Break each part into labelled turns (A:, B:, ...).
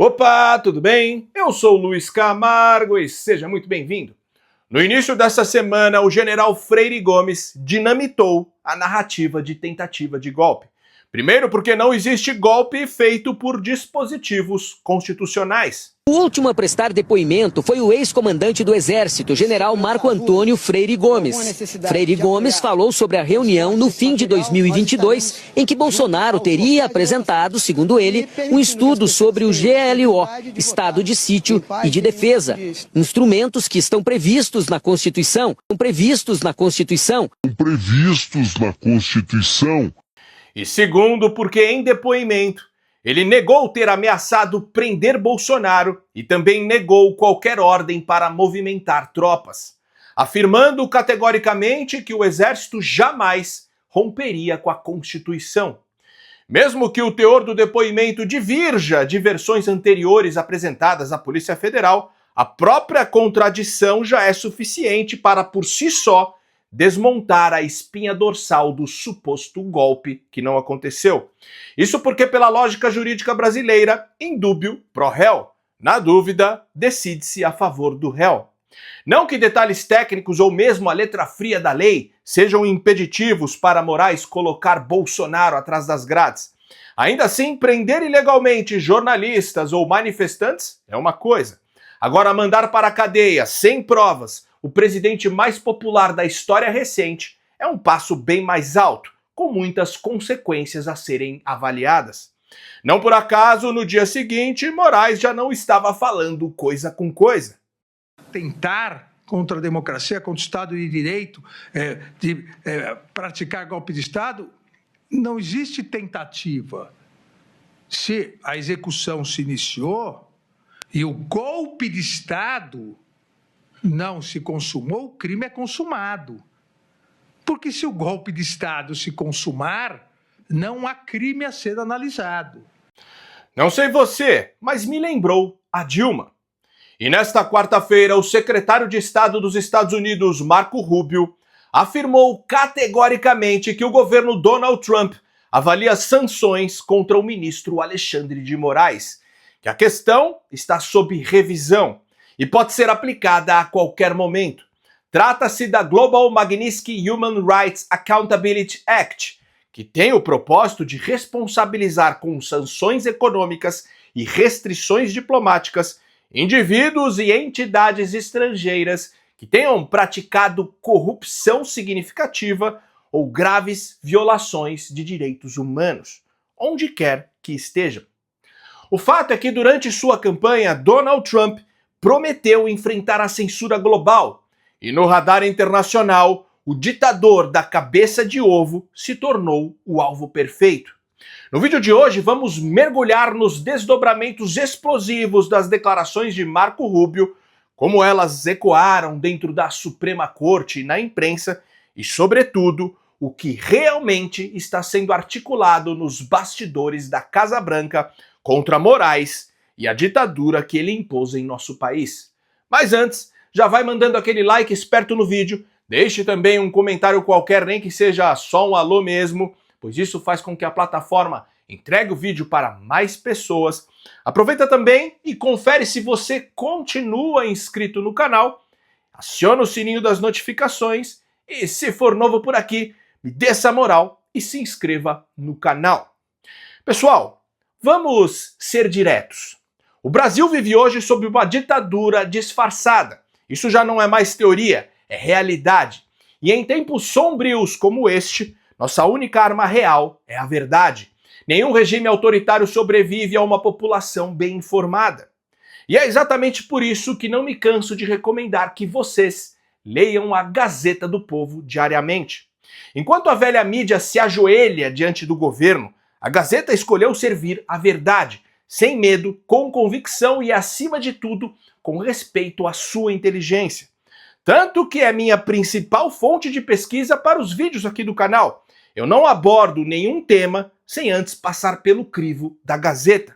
A: Opa, tudo bem? Eu sou o Luiz Camargo e seja muito bem-vindo. No início dessa semana, o general Freire Gomes dinamitou a narrativa de tentativa de golpe. Primeiro, porque não existe golpe feito por dispositivos constitucionais.
B: O último a prestar depoimento foi o ex-comandante do Exército, general Marco Antônio Freire Gomes. Freire Gomes falou sobre a reunião no fim de 2022, em que Bolsonaro teria apresentado, segundo ele, um estudo sobre o GLO, Estado de Sítio e de Defesa, instrumentos que estão previstos na Constituição.
A: E segundo, porque em depoimento, ele negou ter ameaçado prender Bolsonaro e também negou qualquer ordem para movimentar tropas, afirmando categoricamente que o Exército jamais romperia com a Constituição. Mesmo que o teor do depoimento divirja de versões anteriores apresentadas à Polícia Federal, a própria contradição já é suficiente para, por si só, desmontar a espinha dorsal do suposto golpe que não aconteceu. Isso porque, pela lógica jurídica brasileira, in dúbio pro réu. Na dúvida, decide-se a favor do réu. Não que detalhes técnicos ou mesmo a letra fria da lei sejam impeditivos para Moraes colocar Bolsonaro atrás das grades. Ainda assim, prender ilegalmente jornalistas ou manifestantes é uma coisa. Agora, mandar para a cadeia sem provas o presidente mais popular da história recente é um passo bem mais alto, com muitas consequências a serem avaliadas. Não por acaso, no dia seguinte, Moraes já não estava falando coisa com coisa.
C: Tentar contra a democracia, contra o Estado de Direito, praticar golpe de Estado, não existe tentativa. Se a execução se iniciou e o golpe de Estado não se consumou, o crime é consumado. Porque se o golpe de Estado se consumar, não há crime a ser analisado.
A: Não sei você, mas me lembrou a Dilma. E nesta quarta-feira, o secretário de Estado dos Estados Unidos, Marco Rubio, afirmou categoricamente que o governo Donald Trump avalia sanções contra o ministro Alexandre de Moraes, que a questão está sob revisão e pode ser aplicada a qualquer momento. Trata-se da Global Magnitsky Human Rights Accountability Act, que tem o propósito de responsabilizar com sanções econômicas e restrições diplomáticas indivíduos e entidades estrangeiras que tenham praticado corrupção significativa ou graves violações de direitos humanos, onde quer que estejam. O fato é que durante sua campanha, Donald Trump prometeu enfrentar a censura global, e no radar internacional, o ditador da cabeça de ovo se tornou o alvo perfeito. No vídeo de hoje, vamos mergulhar nos desdobramentos explosivos das declarações de Marco Rubio, como elas ecoaram dentro da Suprema Corte e na imprensa, e, sobretudo, o que realmente está sendo articulado nos bastidores da Casa Branca contra Moraes e a ditadura que ele impôs em nosso país. Mas antes, já vai mandando aquele like esperto no vídeo, deixe também um comentário qualquer, nem que seja só um alô mesmo, pois isso faz com que a plataforma entregue o vídeo para mais pessoas. Aproveita também e confere se você continua inscrito no canal, aciona o sininho das notificações e, se for novo por aqui, me dê essa moral e se inscreva no canal. Pessoal, vamos ser diretos. O Brasil vive hoje sob uma ditadura disfarçada. Isso já não é mais teoria, é realidade. E em tempos sombrios como este, nossa única arma real é a verdade. Nenhum regime autoritário sobrevive a uma população bem informada. E é exatamente por isso que não me canso de recomendar que vocês leiam a Gazeta do Povo diariamente. Enquanto a velha mídia se ajoelha diante do governo, a Gazeta escolheu servir a verdade, sem medo, com convicção e, acima de tudo, com respeito à sua inteligência. Tanto que é minha principal fonte de pesquisa para os vídeos aqui do canal. Eu não abordo nenhum tema sem antes passar pelo crivo da Gazeta.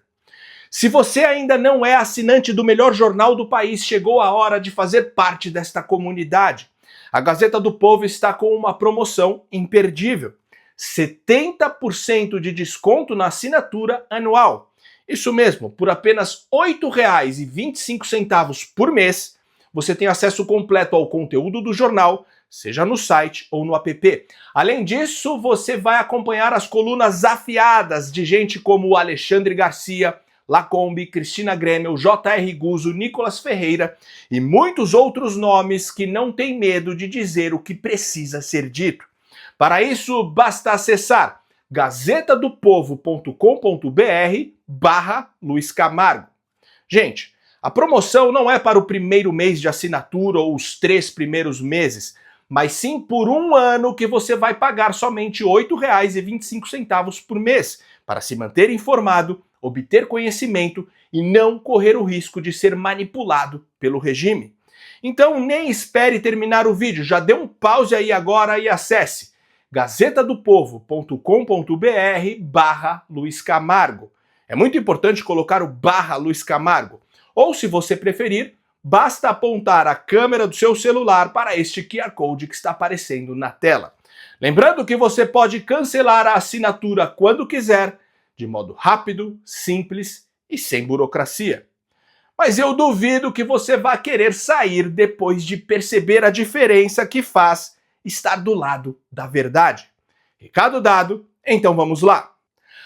A: Se você ainda não é assinante do melhor jornal do país, chegou a hora de fazer parte desta comunidade. A Gazeta do Povo está com uma promoção imperdível. 70% de desconto na assinatura anual. Isso mesmo, por apenas R$ 8,25 por mês, você tem acesso completo ao conteúdo do jornal, seja no site ou no app. Além disso, você vai acompanhar as colunas afiadas de gente como o Alexandre Garcia, Lacombe, Cristina Grêmio, J.R. Guzzo, Nicolas Ferreira e muitos outros nomes que não têm medo de dizer o que precisa ser dito. Para isso, basta acessar gazetadopovo.com.br/Luiz Camargo. Gente, a promoção não é para o primeiro mês de assinatura ou os 3 primeiros meses, mas sim por um ano que você vai pagar somente R$ 8,25 por mês para se manter informado, obter conhecimento e não correr o risco de ser manipulado pelo regime. Então nem espere terminar o vídeo, já dê um pause aí agora e acesse gazetadopovo.com.br/Luiz Camargo. É muito importante colocar o /Luiz Camargo. Ou, se você preferir, basta apontar a câmera do seu celular para este QR Code que está aparecendo na tela. Lembrando que você pode cancelar a assinatura quando quiser, de modo rápido, simples e sem burocracia. Mas eu duvido que você vá querer sair depois de perceber a diferença que faz estar do lado da verdade. Recado dado, então vamos lá.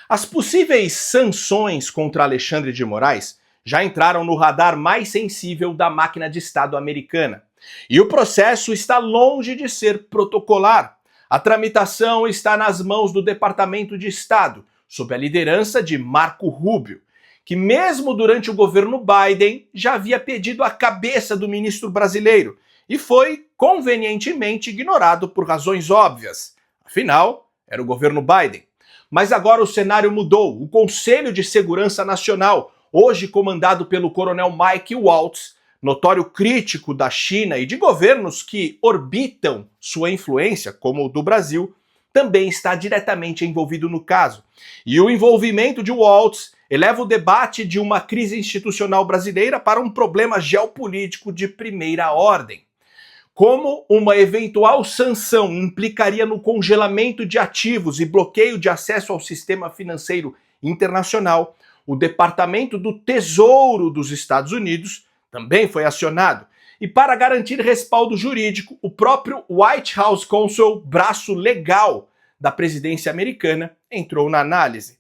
A: As possíveis sanções contra Alexandre de Moraes já entraram no radar mais sensível da máquina de Estado americana. E o processo está longe de ser protocolar. A tramitação está nas mãos do Departamento de Estado, sob a liderança de Marco Rubio, que mesmo durante o governo Biden já havia pedido a cabeça do ministro brasileiro e foi convenientemente ignorado por razões óbvias. Afinal, era o governo Biden. Mas agora o cenário mudou. O Conselho de Segurança Nacional, hoje comandado pelo coronel Mike Waltz, notório crítico da China e de governos que orbitam sua influência, como o do Brasil, também está diretamente envolvido no caso. E o envolvimento de Waltz eleva o debate de uma crise institucional brasileira para um problema geopolítico de primeira ordem. Como uma eventual sanção implicaria no congelamento de ativos e bloqueio de acesso ao sistema financeiro internacional, o Departamento do Tesouro dos Estados Unidos também foi acionado. E para garantir respaldo jurídico, o próprio White House Counsel, braço legal da presidência americana, entrou na análise.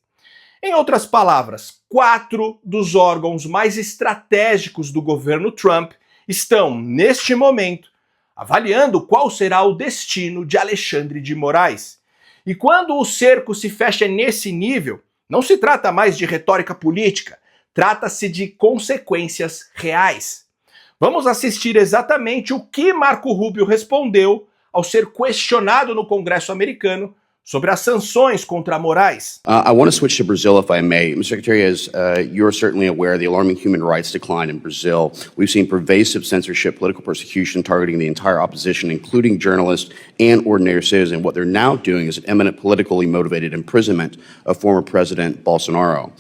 A: Em outras palavras, 4 dos órgãos mais estratégicos do governo Trump estão, neste momento, avaliando qual será o destino de Alexandre de Moraes. E quando o cerco se fecha nesse nível, não se trata mais de retórica política, trata-se de consequências reais. Vamos assistir exatamente o que Marco Rubio respondeu ao ser questionado no Congresso americano sobre as sanções contra Moraes.
D: I want to switch to Brazil, if I may. Mr. Secretary, as you're certainly aware of the alarming human rights decline in Brazil. We've seen pervasive censorship, political persecution targeting the entire opposition, including journalists and ordinary citizens. What they're now doing is an imminent politically motivated imprisonment of former President Bolsonaro.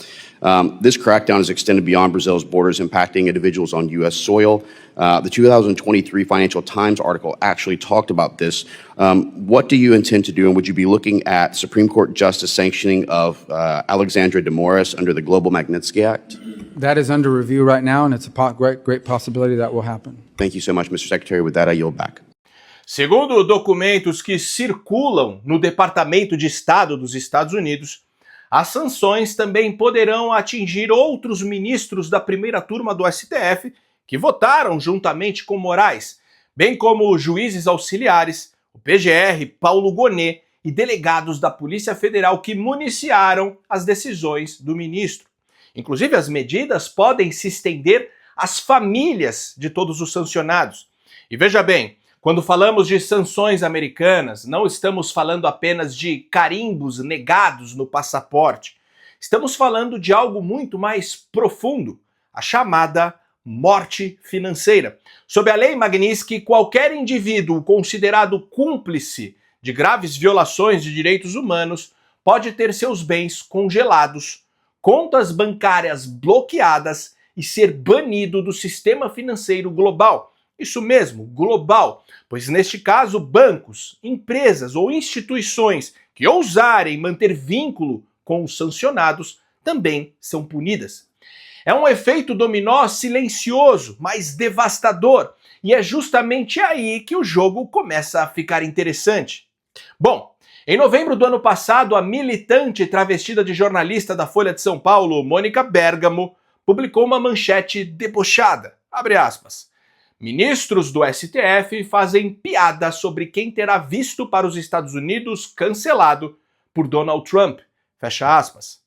D: This crackdown is extended beyond Brazil's borders, impacting individuals on U.S. soil. The 2023 Financial Times article actually talked about this. What do you intend to do, and would you be looking at Supreme Court justice sanctioning of Alexandre de Moraes under the Global Magnitsky Act?
E: That is under review right now, and it's a great possibility that will happen.
D: Thank you so much, Mr. Secretary. With that, I yield back.
A: Segundo documentos que circulam no Departamento de Estado dos Estados Unidos, as sanções também poderão atingir outros ministros da primeira turma do STF que votaram juntamente com Moraes, bem como juízes auxiliares, o PGR, Paulo Gonet e delegados da Polícia Federal que municiaram as decisões do ministro. Inclusive, as medidas podem se estender às famílias de todos os sancionados. E veja bem, quando falamos de sanções americanas, não estamos falando apenas de carimbos negados no passaporte. Estamos falando de algo muito mais profundo, a chamada morte financeira. Sob a lei Magnitsky, qualquer indivíduo considerado cúmplice de graves violações de direitos humanos pode ter seus bens congelados, contas bancárias bloqueadas e ser banido do sistema financeiro global. Isso mesmo, global, pois neste caso bancos, empresas ou instituições que ousarem manter vínculo com os sancionados também são punidas. É um efeito dominó silencioso, mas devastador, e é justamente aí que o jogo começa a ficar interessante. Bom, em novembro do ano passado, a militante travestida de jornalista da Folha de São Paulo, Mônica Bergamo, publicou uma manchete debochada, abre aspas. Ministros do STF fazem piada sobre quem terá visto para os Estados Unidos cancelado por Donald Trump, fecha aspas.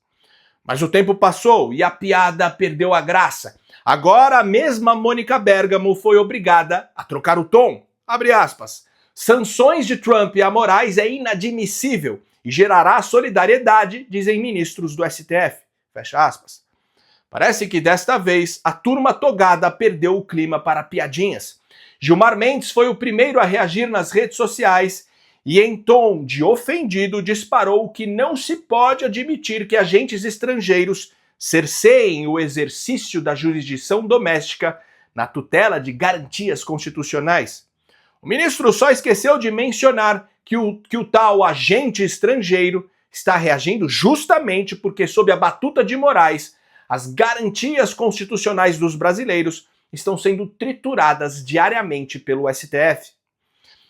A: Mas o tempo passou e a piada perdeu a graça. Agora a mesma Mônica Bergamo foi obrigada a trocar o tom, abre aspas. Sanções de Trump a Moraes é inadmissível e gerará solidariedade, dizem ministros do STF, fecha aspas. Parece que desta vez a turma togada perdeu o clima para piadinhas. Gilmar Mendes foi o primeiro a reagir nas redes sociais e, em tom de ofendido, disparou que não se pode admitir que agentes estrangeiros cerceiem o exercício da jurisdição doméstica na tutela de garantias constitucionais. O ministro só esqueceu de mencionar que o tal agente estrangeiro está reagindo justamente porque, sob a batuta de Moraes, as garantias constitucionais dos brasileiros estão sendo trituradas diariamente pelo STF.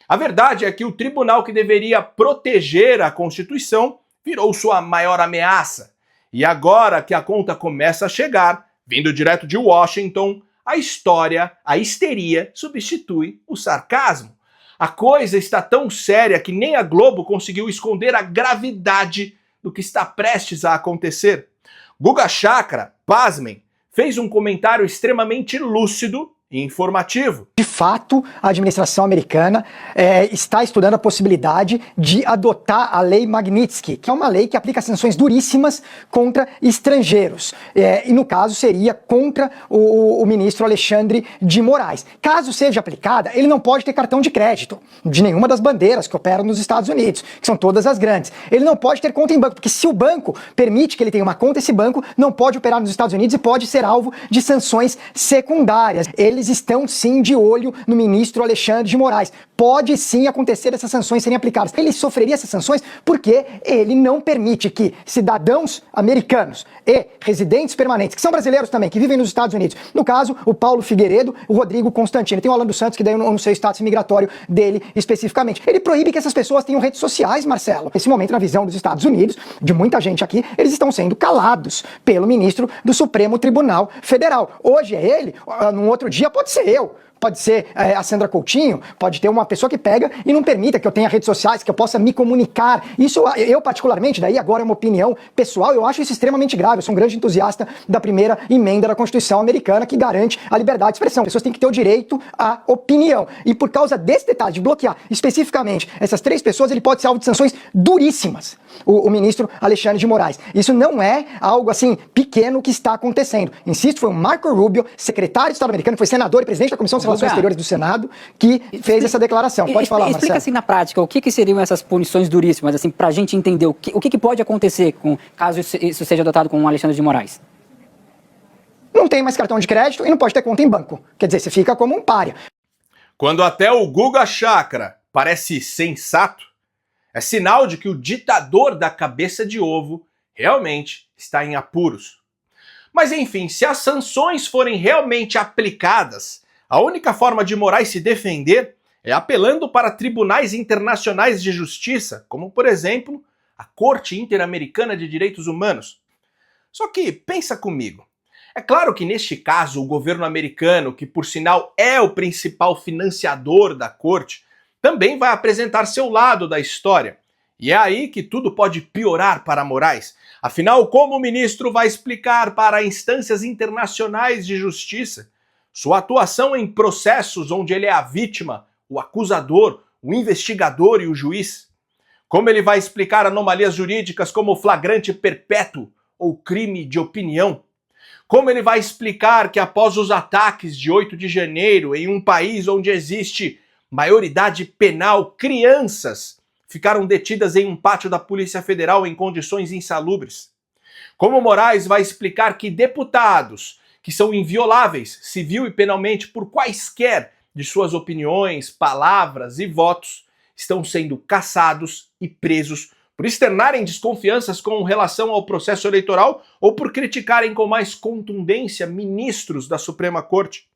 A: A verdade é que o tribunal que deveria proteger a Constituição virou sua maior ameaça. E agora que a conta começa a chegar, vindo direto de Washington, a histeria substitui o sarcasmo. A coisa está tão séria que nem a Globo conseguiu esconder a gravidade do que está prestes a acontecer. Guga Chakra, pasmem, fez um comentário extremamente lúcido e informativo.
F: De fato, a administração americana está estudando a possibilidade de adotar a Lei Magnitsky, que é uma lei que aplica sanções duríssimas contra estrangeiros. E no caso seria contra o ministro Alexandre de Moraes. Caso seja aplicada, ele não pode ter cartão de crédito de nenhuma das bandeiras que operam nos Estados Unidos, que são todas as grandes. Ele não pode ter conta em banco, porque se o banco permite que ele tenha uma conta, esse banco não pode operar nos Estados Unidos e pode ser alvo de sanções secundárias. Eles estão sim de olho no ministro Alexandre de Moraes. Pode sim acontecer essas sanções serem aplicadas. Ele sofreria essas sanções porque ele não permite que cidadãos americanos e residentes permanentes, que são brasileiros também, que vivem nos Estados Unidos, no caso, o Paulo Figueiredo, o Rodrigo Constantino, tem o Alan dos Santos, que daí eu não sei o status migratório dele especificamente. Ele proíbe que essas pessoas tenham redes sociais, Marcelo. Nesse momento, na visão dos Estados Unidos, de muita gente aqui, eles estão sendo calados pelo ministro do Supremo Tribunal Federal. Hoje é ele, num outro dia pode ser eu. Pode ser a Sandra Coutinho, pode ter uma pessoa que pega e não permita que eu tenha redes sociais, que eu possa me comunicar. Isso, eu particularmente, daí agora é uma opinião pessoal, eu acho isso extremamente grave. Eu sou um grande entusiasta da primeira emenda da Constituição americana, que garante a liberdade de expressão. As pessoas têm que ter o direito à opinião. E por causa desse detalhe, de bloquear especificamente essas 3 pessoas, ele pode ser alvo de sanções duríssimas, o ministro Alexandre de Moraes. Isso não é algo assim pequeno que está acontecendo. Insisto, foi o Marco Rubio, secretário de Estado americano, foi senador e presidente da Comissão de Relações Exteriores do Senado, que fez essa declaração. Pode falar, Marcelo.
G: Explica assim na prática, o que seriam essas punições duríssimas, assim, para a gente entender o que pode acontecer caso isso seja adotado com o Alexandre de Moraes?
F: Não tem mais cartão de crédito e não pode ter conta em banco. Quer dizer, você fica como um pária.
A: Quando até o Guga Chakra parece sensato, é sinal de que o ditador da cabeça de ovo realmente está em apuros. Mas enfim, se as sanções forem realmente aplicadas, a única forma de Moraes se defender é apelando para tribunais internacionais de justiça, como por exemplo a Corte Interamericana de Direitos Humanos. Só que pensa comigo, é claro que neste caso o governo americano, que por sinal é o principal financiador da corte, também vai apresentar seu lado da história. E é aí que tudo pode piorar para Moraes. Afinal, como o ministro vai explicar para instâncias internacionais de justiça sua atuação em processos onde ele é a vítima, o acusador, o investigador e o juiz? Como ele vai explicar anomalias jurídicas como flagrante perpétuo ou crime de opinião? Como ele vai explicar que após os ataques de 8 de janeiro, em um país onde existe maioridade penal, crianças ficaram detidas em um pátio da Polícia Federal em condições insalubres? Como Moraes vai explicar que deputados, que são invioláveis civil e penalmente por quaisquer de suas opiniões, palavras e votos, estão sendo caçados e presos por externarem desconfianças com relação ao processo eleitoral ou por criticarem com mais contundência ministros da Suprema Corte?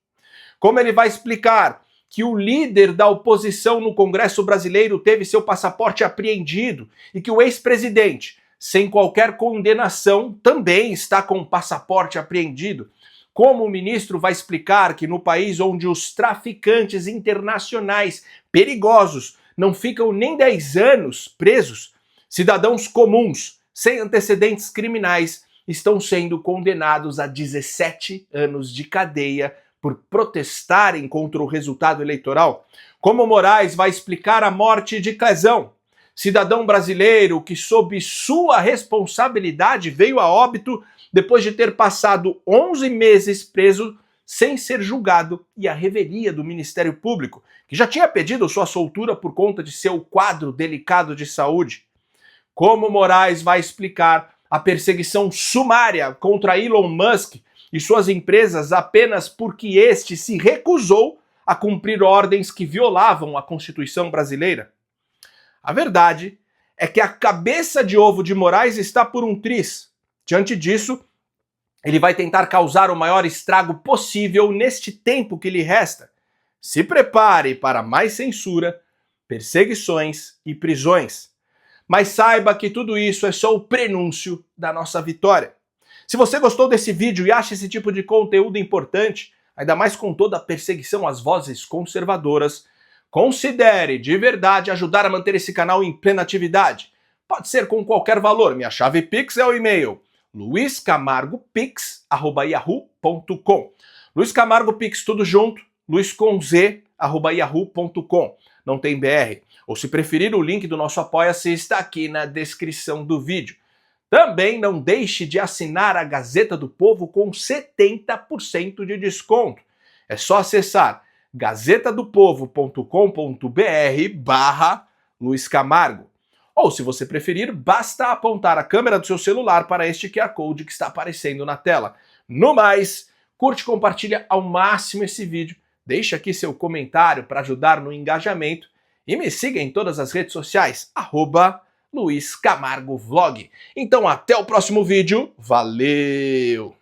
A: Como ele vai explicar que o líder da oposição no Congresso brasileiro teve seu passaporte apreendido e que o ex-presidente, sem qualquer condenação, também está com o passaporte apreendido? Como o ministro vai explicar que no país onde os traficantes internacionais perigosos não ficam nem 10 anos presos, cidadãos comuns, sem antecedentes criminais, estão sendo condenados a 17 anos de cadeia por protestarem contra o resultado eleitoral? Como Moraes vai explicar a morte de Clezão, cidadão brasileiro que, sob sua responsabilidade, veio a óbito depois de ter passado 11 meses preso sem ser julgado, e a revelia do Ministério Público, que já tinha pedido sua soltura por conta de seu quadro delicado de saúde? Como Moraes vai explicar a perseguição sumária contra Elon Musk e suas empresas apenas porque este se recusou a cumprir ordens que violavam a Constituição brasileira? A verdade é que a cabeça de ovo de Moraes está por um triz. Diante disso, ele vai tentar causar o maior estrago possível neste tempo que lhe resta. Se prepare para mais censura, perseguições e prisões. Mas saiba que tudo isso é só o prenúncio da nossa vitória. Se você gostou desse vídeo e acha esse tipo de conteúdo importante, ainda mais com toda a perseguição às vozes conservadoras, considere de verdade ajudar a manter esse canal em plena atividade. Pode ser com qualquer valor. Minha chave Pix é o e-mail luiscamargopix@yahoo.com. Luiz Camargo Pix tudo junto, luiscomz@yahoo.com. Não tem BR. Ou se preferir, o link do nosso Apoia-se está aqui na descrição do vídeo. Também não deixe de assinar a Gazeta do Povo com 70% de desconto. É só acessar gazetadopovo.com.br/Luiz Camargo. Ou, se você preferir, basta apontar a câmera do seu celular para este QR Code que está aparecendo na tela. No mais, curte e compartilha ao máximo esse vídeo, deixa aqui seu comentário para ajudar no engajamento e me siga em todas as redes sociais, @LuizCamargoVlog. Então até o próximo vídeo, valeu!